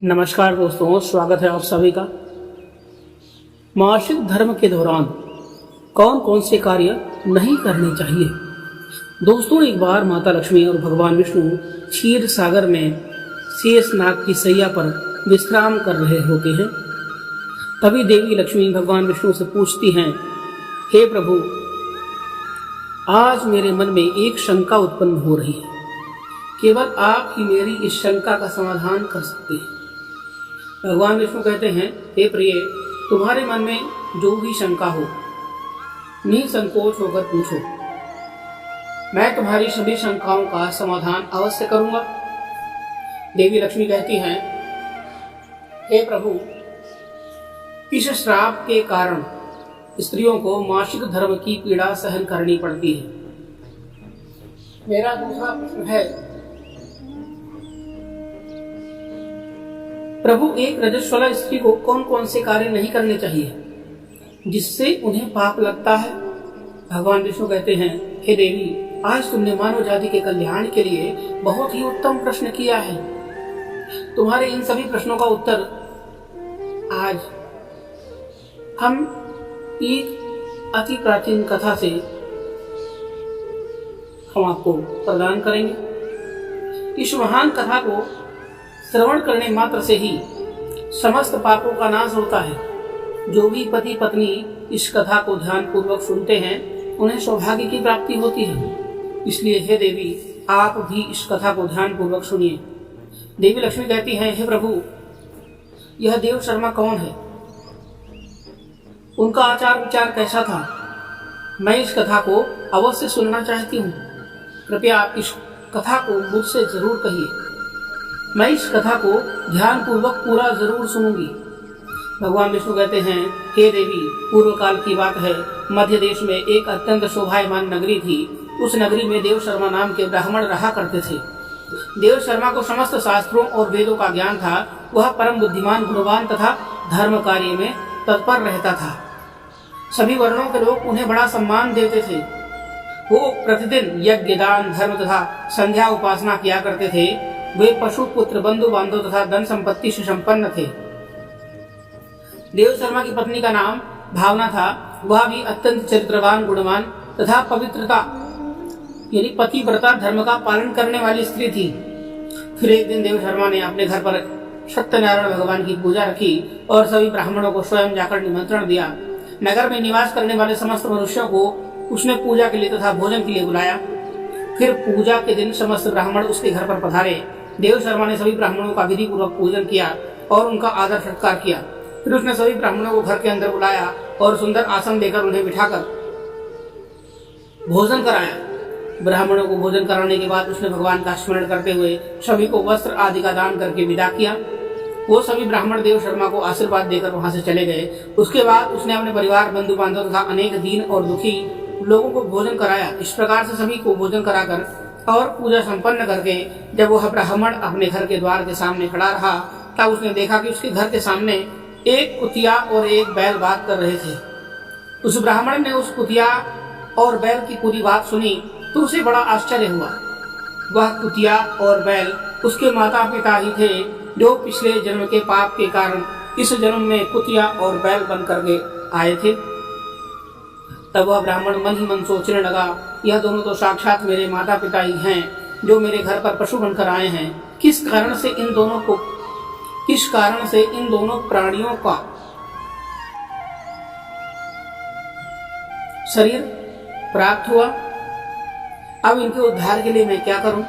नमस्कार दोस्तों, स्वागत है आप सभी का। मासिक धर्म के दौरान कौन कौन से कार्य नहीं करने चाहिए। दोस्तों, एक बार माता लक्ष्मी और भगवान विष्णु क्षीर सागर में शेषनाग की सैया पर विश्राम कर रहे होते हैं। तभी देवी लक्ष्मी भगवान विष्णु से पूछती हैं, हे प्रभु, आज मेरे मन में एक शंका उत्पन्न हो रही है। केवल आप ही मेरी इस शंका का समाधान कर सकते हैं। भगवान विष्णु कहते हैं, हे प्रिय, तुम्हारे मन में जो भी शंका हो, निसंकोच होकर पूछो। मैं तुम्हारी सभी शंकाओं का समाधान अवश्य करूंगा। देवी लक्ष्मी कहती हैं, हे प्रभु, इस श्राप के कारण स्त्रियों को मासिक धर्म की पीड़ा सहन करनी पड़ती है। मेरा दूसरा प्रश्न है, प्रभु, एक रजस्वला स्त्री को कौन कौन से कार्य नहीं करने चाहिए जिससे उन्हें पाप लगता है। भगवान विष्णु कहते हैं, हे देवी, आज तुमने मानव जाति के कल्याण के लिए बहुत ही उत्तम प्रश्न किया है। तुम्हारे इन सभी प्रश्नों का उत्तर आज हम एक अति प्राचीन कथा से हम आपको प्रदान करेंगे। इस महान कथा को श्रवण करने मात्र से ही समस्त पापों का नाश होता है। जो भी पति पत्नी इस कथा को ध्यान पूर्वक सुनते हैं, उन्हें सौभाग्य की प्राप्ति होती है। इसलिए हे देवी, आप भी इस कथा को ध्यान पूर्वक सुनिए। देवी लक्ष्मी कहती हैं, हे प्रभु, यह देव शर्मा कौन है, उनका आचार विचार कैसा था, मैं इस कथा को अवश्य सुनना चाहती हूँ। कृपया आप इस कथा को मुझसे जरूर कहिए। मैं इस कथा को ध्यान पूर्वक पूरा जरूर सुनूंगी। भगवान विष्णु कहते हैं, हे देवी, पूर्व काल की बात है। मध्य देश में एक अत्यंत शोभायमान नगरी थी। उस नगरी में देव शर्मा नाम के ब्राह्मण रहा करते थे। देव शर्मा को समस्त शास्त्रों और वेदों का ज्ञान था। वह परम बुद्धिमान, गुणवान तथा धर्म कार्य में तत्पर रहता था। सभी वर्णों के लोग उन्हें बड़ा सम्मान देते थे। वो प्रतिदिन यज्ञ, दान, धर्म तथा संध्या उपासना किया करते थे। वे पशु, पुत्र, बंधु बांधव तथा धन संपत्ति से संपन्न थे। देव शर्मा की पत्नी का नाम भावना था। वह भी अत्यंत चरित्रवान, गुणवान तथा पवित्रता यानी पतिव्रता धर्म का पालन करने वाली स्त्री थी। फिर एक दिन देव शर्मा ने अपने घर पर सत्यनारायण भगवान की पूजा रखी और सभी ब्राह्मणों को स्वयं जाकर निमंत्रण दिया। नगर में निवास करने वाले समस्त मनुष्यों को उसने पूजा के लिए तथा भोजन के लिए बुलाया। फिर पूजा के दिन समस्त ब्राह्मण उसके घर पर पधारे। देव शर्मा ने सभी ब्राह्मणों का विधि पूर्वक पूजन किया और उनका आदर सत्कार किया। फिर उसने सभी ब्राह्मणों को घर के अंदर बुलाया और सुंदर आसन देकर उन्हें बिठाकर भोजन कराया। ब्राह्मणों को भोजन कराने के बाद उसने भगवान का स्मरण करते हुए सभी को वस्त्र आदि का दान करके विदा किया। वो सभी ब्राह्मण देव शर्मा को आशीर्वाद देकर वहां से चले गए। उसके बाद उसने अपने परिवार, बंधु बांधव तथा अनेक दीन और दुखी लोगों को भोजन कराया। इस प्रकार से सभी को भोजन कराकर और पूजा संपन्न करके जब वह ब्राह्मण अपने घर के द्वार के सामने खड़ा रहा, तब उसने देखा कि उसके घर के सामने एक कुतिया और एक बैल बात कर रहे थे। उस ब्राह्मण ने उस कुतिया और बैल की पूरी बात सुनी तो उसे बड़ा आश्चर्य हुआ। वह कुतिया और बैल उसके माता पिता ही थे, जो पिछले जन्म के पाप के कारण इस जन्म में कुतिया और बैल बन करके आए थे। तब वह ब्राह्मण मन ही मन सोचने लगा, यह दोनों तो साक्षात मेरे माता पिता ही हैं, जो मेरे घर पर पशु बनकर आए हैं। किस कारण से इन दोनों प्राणियों का शरीर प्राप्त हुआ। अब इनके उद्धार के लिए मैं क्या करूं।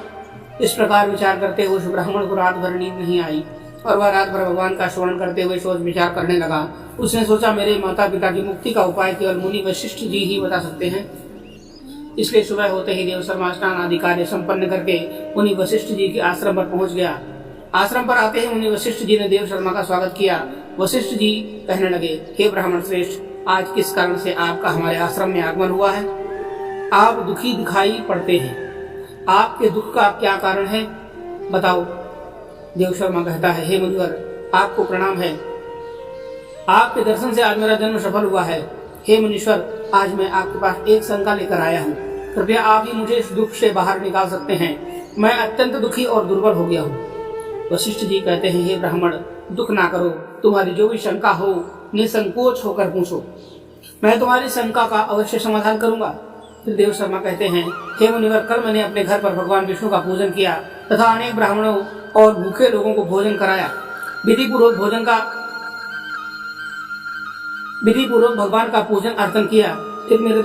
इस प्रकार विचार करते हुए उस ब्राह्मण को रात भर नींद नहीं आई और वह रात भर भगवान का स्मरण करते हुए सोच विचार करने लगा। उसने सोचा, मेरे माता पिता की मुक्ति का उपाय केवल मुनि वशिष्ठ जी ही बता सकते हैं। इसलिए सुबह होते ही देव शर्मा स्नान आदि कार्य संपन्न करके मुनि वशिष्ठ जी के आश्रम पर पहुंच गया। आश्रम पर आते ही मुनि वशिष्ठ जी ने देव शर्मा का स्वागत किया। वशिष्ठ जी कहने लगे, हे ब्राह्मण श्रेष्ठ, आज किस कारण से आपका हमारे आश्रम में आगमन हुआ है। आप दुखी दिखाई पड़ते हैं। आपके दुख का क्या कारण है, बताओ। देव शर्मा कहता है, हे मुनिवर, आपको प्रणाम है। आपके दर्शन से आज मेरा जन्म सफल हुआ है। हे मुनीश्वर, आज मैं आपके पास एक शंका लेकर आया हूँ। कृपया आप ही मुझे इस दुख से बाहर निकाल सकते हैं। मैं अत्यंत दुखी और दुर्बल हो गया हूँ। वशिष्ठ जी कहते हैं, हे ब्राह्मण, दुख ना करो, तुम्हारी जो भी शंका हो निसंकोच होकर पूछो, मैं तुम्हारी शंका का अवश्य समाधान करूंगा। फिर देव शर्मा कहते हैं, हे मुनिवर, कल मैंने अपने घर पर भगवान विष्णु का पूजन किया तथा अनेक ब्राह्मणों और भूखे लोगों को भोजन कराया। विधि पूर्वक भगवान का पूजन अर्चन किया। फिर मेरे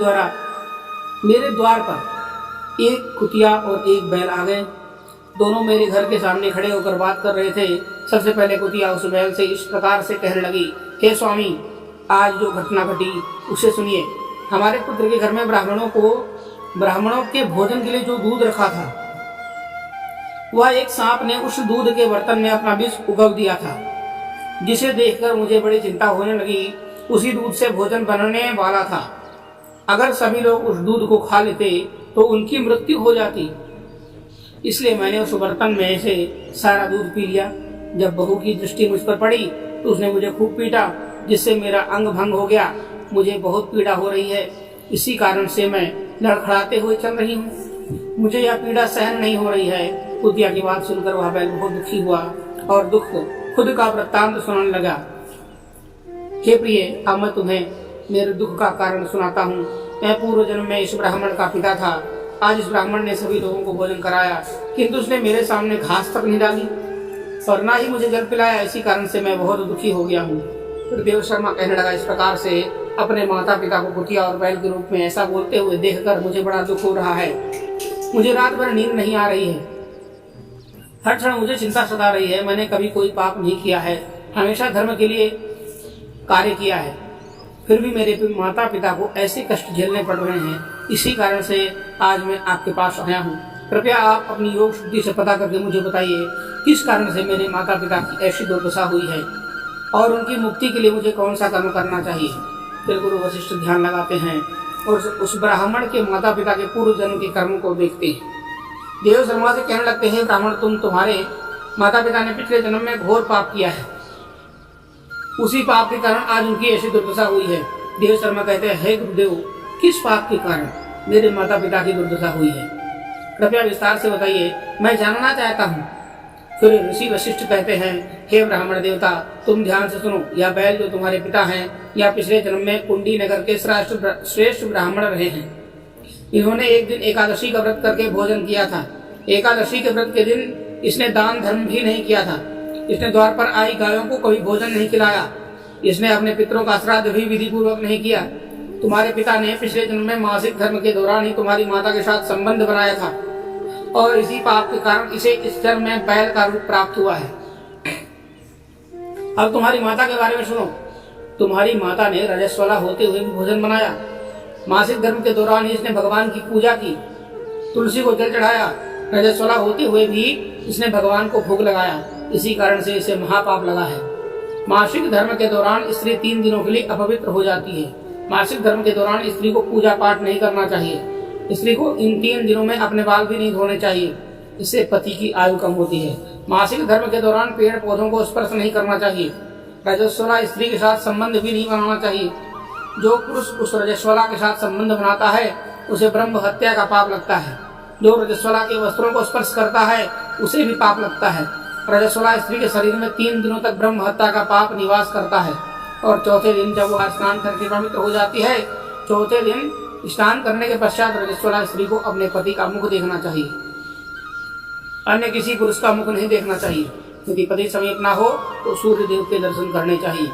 द्वार पर एक कुतिया और एक बैल आ गए। दोनों मेरे घर के सामने खड़े होकर बात कर रहे थे। सबसे पहले कुतिया उस बैल से इस प्रकार से कहने लगी, हे स्वामी, आज जो घटना घटी उसे सुनिए। हमारे पुत्र के घर में ब्राह्मणों के भोजन के लिए जो दूध रखा था, वह एक सांप ने उस दूध के बर्तन में अपना विष उगल दिया था, जिसे देखकर मुझे बड़ी चिंता होने लगी। उसी दूध से भोजन बनने वाला था। अगर सभी लोग उस दूध को खा लेते तो उनकी मृत्यु हो जाती, इसलिए मैंने उस बर्तन में से सारा दूध पी लिया। जब बहू की दृष्टि मुझ पर पड़ी तो उसने मुझे खूब पीटा, जिससे मेरा अंग भंग हो गया। मुझे बहुत पीड़ा हो रही है, इसी कारण से मैं लड़खड़ाते हुए चल रही हूँ। मुझे यह पीड़ा सहन नहीं हो रही है। कुतिया की बात सुनकर वह बैल बहुत दुखी हुआ और दुख खुद का वृत्तांत सुनाने लगा। हे प्रिय, अब मैं तुम्हें मेरे दुख का कारण सुनाता हूँ। मैं पूर्व जन्म में इस ब्राह्मण का पिता था। आज इस ब्राह्मण ने सभी लोगों को भोजन कराया, किंतु उसने मेरे सामने घास तक नहीं डाली और ना ही मुझे जल पिलाया। इसी कारण से मैं बहुत दुखी हो गया हूँ। फिर देव शर्मा कहने लगा, इस प्रकार से अपने माता पिता को कुतिया और बैल के रूप में ऐसा बोलते हुए देखकर मुझे बड़ा दुख हो रहा है। मुझे रात भर नींद नहीं आ रही है। हर क्षण मुझे चिंता सता रही है। मैंने कभी कोई पाप नहीं किया है, हमेशा धर्म के लिए कार्य किया है, फिर भी मेरे माता पिता को ऐसे कष्ट झेलने पड़ रहे हैं। इसी कारण से आज मैं आपके पास आया हूँ। कृपया आप अपनी योग शुद्धि से पता करके मुझे बताइए, किस कारण से मेरे माता पिता की ऐसी दुर्दशा हुई है और उनकी मुक्ति के लिए मुझे कौन सा कर्म करना चाहिए। फिर गुरु वशिष्ठ ध्यान लगाते हैं और उस ब्राह्मण के माता पिता के पूर्व जन्म के कर्म को देखते हैं। देव शर्मा से कहने लगते हैं, ब्राह्मण, तुम्हारे माता पिता ने पिछले जन्म में घोर पाप किया है। उसी पाप के कारण आज उनकी ऐसी दुर्दशा हुई है। देव शर्मा कहते हैं, हे गुरुदेव, किस पाप के कारण मेरे माता पिता की दुर्दशा हुई है, कृपया विस्तार से बताइए, मैं जानना चाहता हूँ। फिर ऋषि वशिष्ठ कहते हैं, हे ब्राह्मण देवता, तुम ध्यान से सुनो। यह बैल जो तुम्हारे पिता हैं, यह पिछले जन्म में कुंडी नगर के श्रेष्ठ ब्राह्मण रहे हैं। इन्होंने एक दिन एकादशी का व्रत करके भोजन किया था। एकादशी के व्रत के दिन इसने दान धर्म भी नहीं किया था। इसने द्वार पर आई गायों को कभी भोजन नहीं खिलाया। इसने अपने पितरों का श्राद्ध भी विधि पूर्वक नहीं किया। तुम्हारे पिता ने पिछले जन्म में मासिक धर्म के दौरान ही तुम्हारी माता के साथ संबंध बनाया था और इसी पाप के कारण इसे इस जन्म में बैल का रूप प्राप्त हुआ है। अब तुम्हारी माता के बारे में सुनो। तुम्हारी माता ने रजस्वला होते हुए भी भोजन बनाया। मासिक धर्म के दौरान ही इसने भगवान की पूजा की, तुलसी को जल चढ़ाया। रजस्वला होते हुए भी इसने भगवान को भोग लगाया। इसी कारण से इसे महापाप लगा है। मासिक धर्म के दौरान स्त्री 3 दिनों के लिए अपवित्र हो जाती है। मासिक धर्म के दौरान स्त्री को पूजा पाठ नहीं करना चाहिए। स्त्री को इन 3 दिनों में अपने बाल भी नहीं धोने चाहिए, इससे पति की आयु कम होती है। मासिक धर्म के दौरान पेड़ पौधों को स्पर्श नहीं करना चाहिए। रजस्वला स्त्री के साथ संबंध भी नहीं बनाना चाहिए। जो पुरुष उस रजस्वला के साथ संबंध बनाता है उसे ब्रह्म हत्या का पाप लगता है। जो रजस्वला के वस्त्रों को स्पर्श करता है उसे भी पाप लगता है। रजस्वला स्त्री के शरीर में 3 दिनों तक ब्रह्म हत्या का पाप निवास करता है और चौथे दिन जब वह स्नान करके पवित्र हो जाती है, चौथे दिन स्नान करने के पश्चात रजस्वला स्त्री को अपने पति का मुख देखना चाहिए, अन्य किसी पुरुष का मुख नहीं देखना चाहिए। यदि पति समीप ना हो तो सूर्य देव के दर्शन करने चाहिए।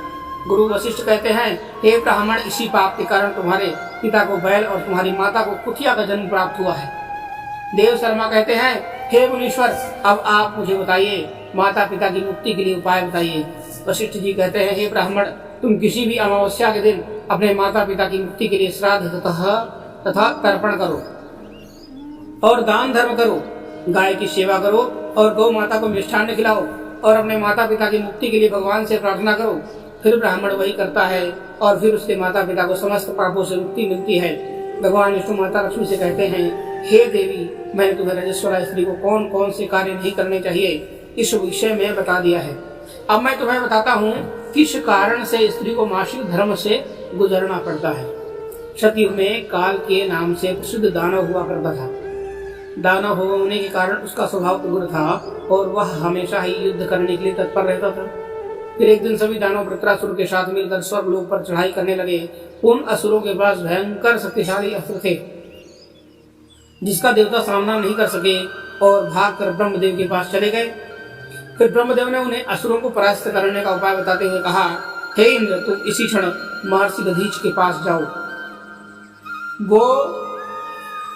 गुरु वशिष्ठ कहते हैं, हे ब्राह्मण, इसी पाप के कारण तुम्हारे पिता को बैल और तुम्हारी माता को कुतिया का जन्म प्राप्त हुआ है। देव शर्मा कहते हैं, हे मुनीश्वर, अब आप मुझे बताइए, माता पिता की मुक्ति के लिए उपाय बताइए। वशिष्ठ जी कहते हैं, हे ब्राह्मण, तुम किसी भी अमावस्या के दिन अपने माता पिता की मुक्ति के लिए श्राद्ध तथा तर्पण करो और दान धर्म करो, गाय की सेवा करो और गौ माता को मिष्ठान्न खिलाओ और अपने माता पिता की मुक्ति के लिए भगवान से प्रार्थना करो। फिर ब्राह्मण वही करता है और फिर उसके माता पिता को समस्त पापों से मुक्ति मिलती है। भगवान विष्णु माता लक्ष्मी से कहते हैं, हे देवी, मैंने तुम्हें रजस्वला स्त्री को कौन कौन से कार्य नहीं करने चाहिए इस विषय में बता दिया है। अब मैं तुम्हें बताता हूँ किस कारण से स्त्री को मासिक धर्म से गुजरना पड़ता है। सतयुग में काल के नाम से प्रसिद्ध दानव हुआ करता था। दानव होने के कारण उसका स्वभाव उग्र था और वह हमेशा ही युद्ध करने के लिए तत्पर रहता था। फिर एक दिन सभी दानव वृत्रासुर के साथ मिलकर स्वर्गलोक पर चढ़ाई करने लगे। उन असुरों के पास भयंकर शक्तिशाली अस्त्र थे जिसका देवता सामना नहीं कर सके और भागकर ब्रह्मदेव के पास चले गए। फिर ब्रह्मदेव ने उन्हें असुरों को परास्त करने का उपाय बताते हुए कहा, हे इंद्र, तुम इसी क्षण महर्षि दधीच के पास जाओ। वो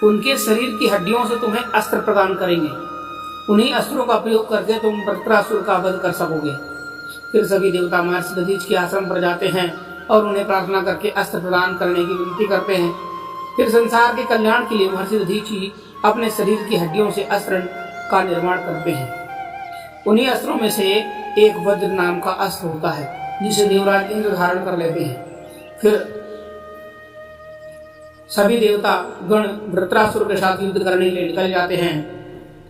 उनके शरीर की हड्डियों से तुम्हें अस्त्र प्रदान करेंगे। उन्हीं अस्त्रों का प्रयोग करके तुम वृत्रासुर का वध कर सकोगे। फिर सभी देवता महर्षि दधीच के आश्रम पर जाते हैं और उन्हें प्रार्थना करके अस्त्र प्रदान करने की विनती करते हैं। फिर संसार के कल्याण के लिए महर्षि दधीच ही अपने शरीर की हड्डियों से अस्त्र का निर्माण करते हैं। उन्हीं अस्त्रों में से एक वज्र नाम का अस्त्र होता है जिसे देवराज इंद्र धारण कर लेते हैं। फिर सभी देवता गण वृत्रासुर के साथ युद्ध करने के लिए निकल जाते हैं।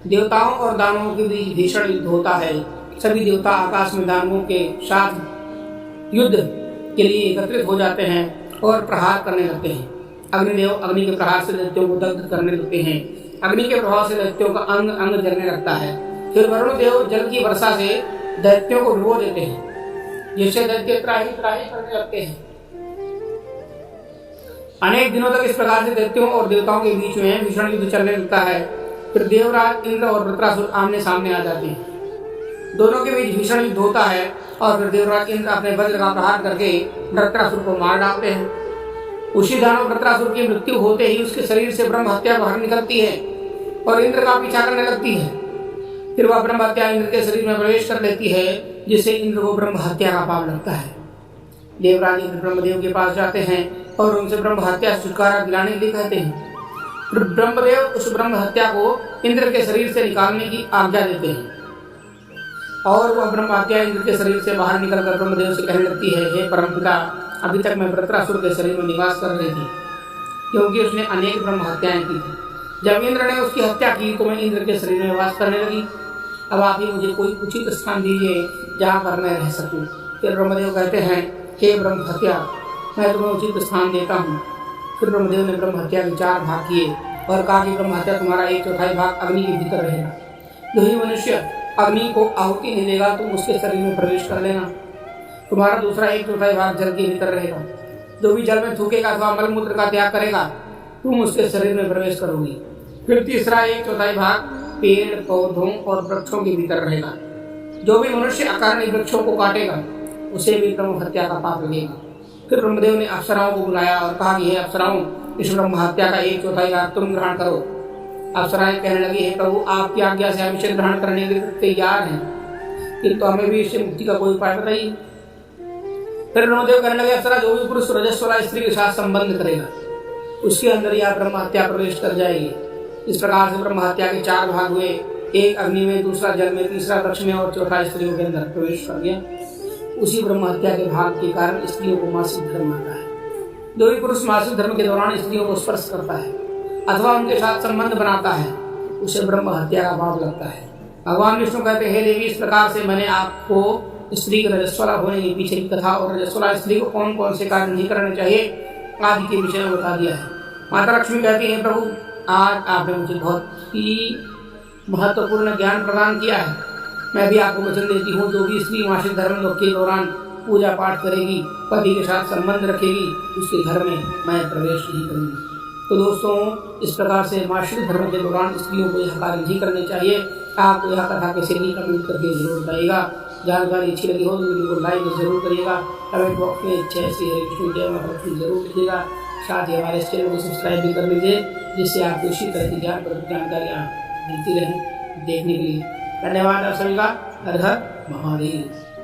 देवताओं और दानवों के बीच भीषण युद्ध होता है। सभी देवता आकाश में दानवों के साथ युद्ध के लिए एकत्रित हो जाते हैं और प्रहार करने लगते हैं। अग्निदेव अग्नि के प्रहार से दैत्यों को दग्ध करने लगते हैं। अग्नि के प्रभाव से दैत्यों का अंग अंग जलने लगता है। फिर वरुण देव जल की वर्षा से दैत्यों को डुबो देते हैं, जिससे दैत्य त्राही त्राही करने लगते हैं। अनेक दिनों तक इस प्रकार से दैत्यों और देवताओं के बीच में भीषण युद्ध चलने लगता है। फिर देवराज इंद्र और वृत्रासुर आमने सामने आ जाते हैं। दोनों के बीच भीषण युद्ध होता है और फिर देवराज इंद्र अपने वज्र का प्रहार करके वृत्रासुर को मार डालते हैं। उसी दानव वृत्रासुर की मृत्यु होते ही उसके शरीर से ब्रह्म हत्या बाहर निकलती है और इंद्र का पीछा करने लगती है। फिर वह ब्रह्म हत्या इंद्र के शरीर में प्रवेश कर लेती है, जिससे इंद्र को ब्रह्म हत्या का पाप लगता है। देवराज इंद्र ब्रह्मदेव के पास जाते हैं और उनसे ब्रह्म हत्या से छुटकारा दिलाने के लिए कहते हैं। फिर ब्रह्मदेव उस ब्रह्म हत्या को इंद्र के शरीर से निकालने की आज्ञा देते हैं और वह ब्रह्म हत्या इंद्र के शरीर से बाहर निकलकर ब्रह्मदेव से कहने लगती है, हे परमपिता, अभी तक मैं वृत्रासुर के शरीर में निवास कर रही थी क्योंकि उसने अनेक ब्रह्म हत्याएं की थी। जब इंद्र ने उसकी हत्या की तो मैं इंद्र के शरीर में वास करने लगी। अब आप ही मुझे कोई उचित स्थान दीजिए जहाँ पर मैं रह सकूँ। फिर ब्रह्मदेव कहते हैं, हे ब्रह्म हत्या, मैं तुम्हें उचित स्थान देता हूँ। फिर ब्रह्मदेव ने ब्रह्म हत्या के 4 भाग किए और कहा कि ब्रह्म हत्या तुम्हारा 1/4 भाग अग्नि के भीतर रहेगा। जो ही मनुष्य अग्नि को आहुति नहीं देगा तुम उसके शरीर में प्रवेश कर लेना। तुम्हारा दूसरा 1/4 भाग जल के भीतर रहेगा। जो भी जल में थूकेगा अथवा मलमूत्र का त्याग करेगा तुम उसके शरीर में प्रवेश करोगी। फिर तीसरा 1/4 भाग पेड़ पौधों और वृक्षों के भीतर रहेगा। जो भी मनुष्य अकारण वृक्षों को काटेगा उसे भी ब्रह्म हत्या का पाप लगेगा। फिर ब्रह्मदेव ने अप्सराओं को बुलाया और कहा कि हे अप्सराओं, इस ब्रह्म हत्या का 1/4 भाग तुम ग्रहण करो। अप्सराएं कहने लगी, हे प्रभु, आपकी आज्ञा से हम इसे ग्रहण करने के लिए तैयार हैं, किंतु हमें भी इससे मुक्ति का कोई उपाय बताइए। फिर ब्रह्मदेव कहने लगे, अप्सरा, जो भी पुरुष रजस्वला स्त्री के साथ संबंध करेगा उसके अंदर यह ब्रह्म हत्या प्रवेश कर जाएगी। इस प्रकार से ब्रह्म हत्या के 4 भाग हुए, एक अग्नि में, दूसरा जल में, तीसरा वृक्ष में और चौथा स्त्रियों के अंदर प्रवेश कर गया। उसी ब्रह्म हत्या के भाग के कारण स्त्रियों को मासिक धर्म आता है। जो भी पुरुष मासिक धर्म के दौरान स्त्रियों को स्पर्श करता है अथवा उनके साथ संबंध बनाता है उसे ब्रह्म हत्या का पाप लगता है। भगवान विष्णु कहते हैं, हे देवी, इस प्रकार से मैंने आपको स्त्री के रजस्वला होने के पीछे की कथा और रजस्वला स्त्री को कौन कौन से कार्य नहीं करने चाहिए आदि के विषय में बता दिया है। माता लक्ष्मी कहती है, प्रभु, आज आपने मुझे बहुत ही महत्वपूर्ण ज्ञान प्रदान किया है। मैं भी आपको वचन देती हूँ, जो भी स्त्री मासिक धर्म के दौरान पूजा पाठ करेगी, पति के साथ संबंध रखेगी, उसके घर में मैं प्रवेश नहीं करूँगी। तो दोस्तों, इस प्रकार से मासिक धर्म के दौरान स्त्रियों को यह कार्य नहीं करने चाहिए। आपको यह कथा कैसे नहीं कमेंट करके जरूर बताइएगा। जानकारी अच्छी लगी हो तो वीडियो को लाइक जरूर करिएगा। कमेंट बॉक्स में जय श्री हरि कृष्ण जय माता लक्ष्मी जरूर लिखिएगा। साथ ही हमारे इस चैनल को सब्सक्राइब भी कर लीजिए, जिससे आपको इसी तरह की जानकारियाँ मिलती रहें देखने के लिए। धन्यवाद आप सभी का। हर हर महादेव।